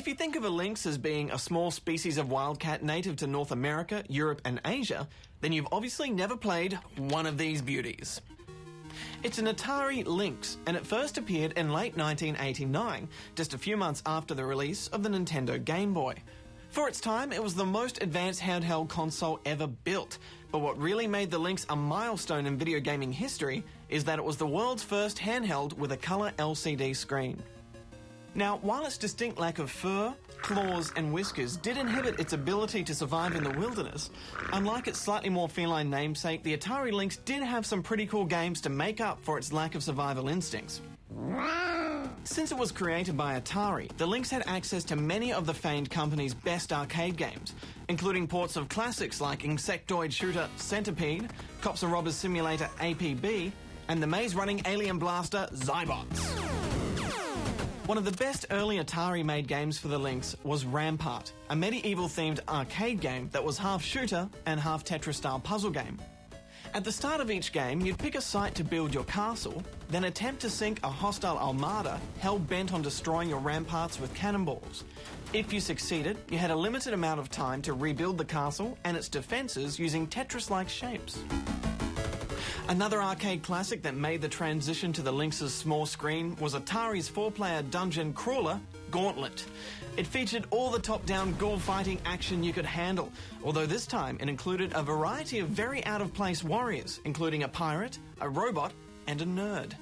If you think of a lynx as being a small species of wildcat native to North America, Europe and Asia, then you've obviously never played one of these beauties. It's an Atari Lynx, and it first appeared in late 1989, just a few months after the release of the Nintendo Game Boy. For its time, it was the most advanced handheld console ever built, but what really made the Lynx a milestone in video gaming history is that it was the world's first handheld with a colour LCD screen. Now, while its distinct lack of fur, claws and whiskers did inhibit its ability to survive in the wilderness, unlike its slightly more feline namesake, the Atari Lynx did have some pretty cool games to make up for its lack of survival instincts. Since it was created by Atari, the Lynx had access to many of the famed company's best arcade games, including ports of classics like insectoid shooter Centipede, Cops and Robbers Simulator APB, and the maze-running alien blaster Zybots. One of the best early Atari-made games for the Lynx was Rampart, a medieval-themed arcade game that was half shooter and half Tetris-style puzzle game. At the start of each game, you'd pick a site to build your castle, then attempt to sink a hostile armada hell-bent on destroying your ramparts with cannonballs. If you succeeded, you had a limited amount of time to rebuild the castle and its defences using Tetris-like shapes. Another arcade classic that made the transition to the Lynx's small screen was Atari's 4-player dungeon crawler, Gauntlet. It featured all the top-down ghoul-fighting action you could handle, although this time it included a variety of very out-of-place warriors, including a pirate, a robot, and a nerd.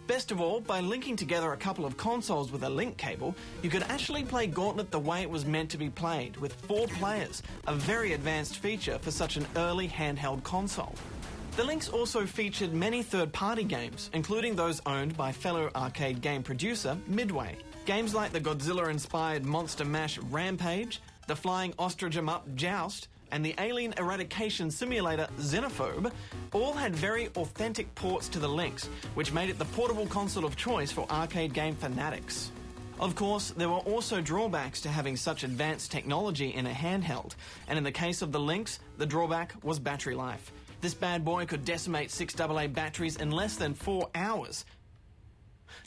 Best of all, by linking together a couple of consoles with a link cable, you could actually play Gauntlet the way it was meant to be played, with 4 players, a very advanced feature for such an early handheld console. The Lynx also featured many third-party games, including those owned by fellow arcade game producer Midway. Games like the Godzilla-inspired Monster Mash Rampage, the Flying Ostrich 'em Up Joust, and the alien eradication simulator Xenophobe all had very authentic ports to the Lynx, which made it the portable console of choice for arcade game fanatics. Of course, there were also drawbacks to having such advanced technology in a handheld, and in the case of the Lynx, the drawback was battery life. This bad boy could decimate 6AA batteries in less than 4 hours.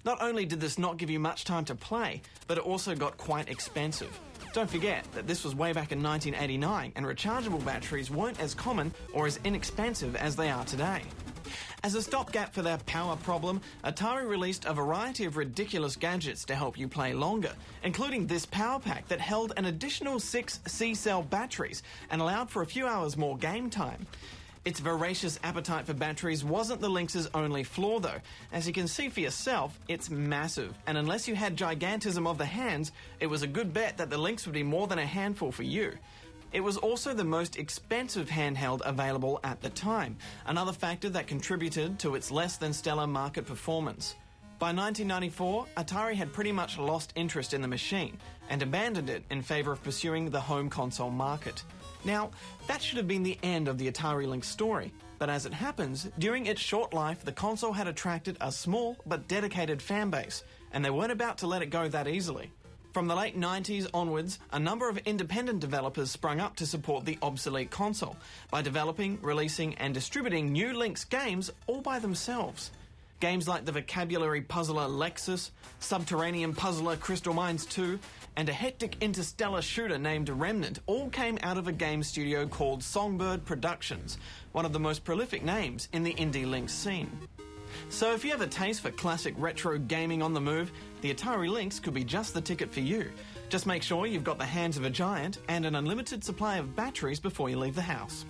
Not only did this not give you much time to play, but it also got quite expensive. Don't forget that this was way back in 1989 and rechargeable batteries weren't as common or as inexpensive as they are today. As a stopgap for their power problem, Atari released a variety of ridiculous gadgets to help you play longer, including this power pack that held an additional 6 C-cell batteries and allowed for a few hours more game time. Its voracious appetite for batteries wasn't the Lynx's only flaw though. As you can see for yourself, it's massive, and unless you had gigantism of the hands, it was a good bet that the Lynx would be more than a handful for you. It was also the most expensive handheld available at the time, another factor that contributed to its less than stellar market performance. By 1994, Atari had pretty much lost interest in the machine and abandoned it in favour of pursuing the home console market. Now, that should have been the end of the Atari Lynx story, but as it happens, during its short life, the console had attracted a small but dedicated fan base, and they weren't about to let it go that easily. From the late 90s onwards, a number of independent developers sprung up to support the obsolete console by developing, releasing and distributing new Lynx games all by themselves. Games like the vocabulary puzzler Lexus, subterranean puzzler Crystal Mines 2, and a hectic interstellar shooter named Remnant all came out of a game studio called Songbird Productions, one of the most prolific names in the indie Lynx scene. So if you have a taste for classic retro gaming on the move, the Atari Lynx could be just the ticket for you. Just make sure you've got the hands of a giant and an unlimited supply of batteries before you leave the house.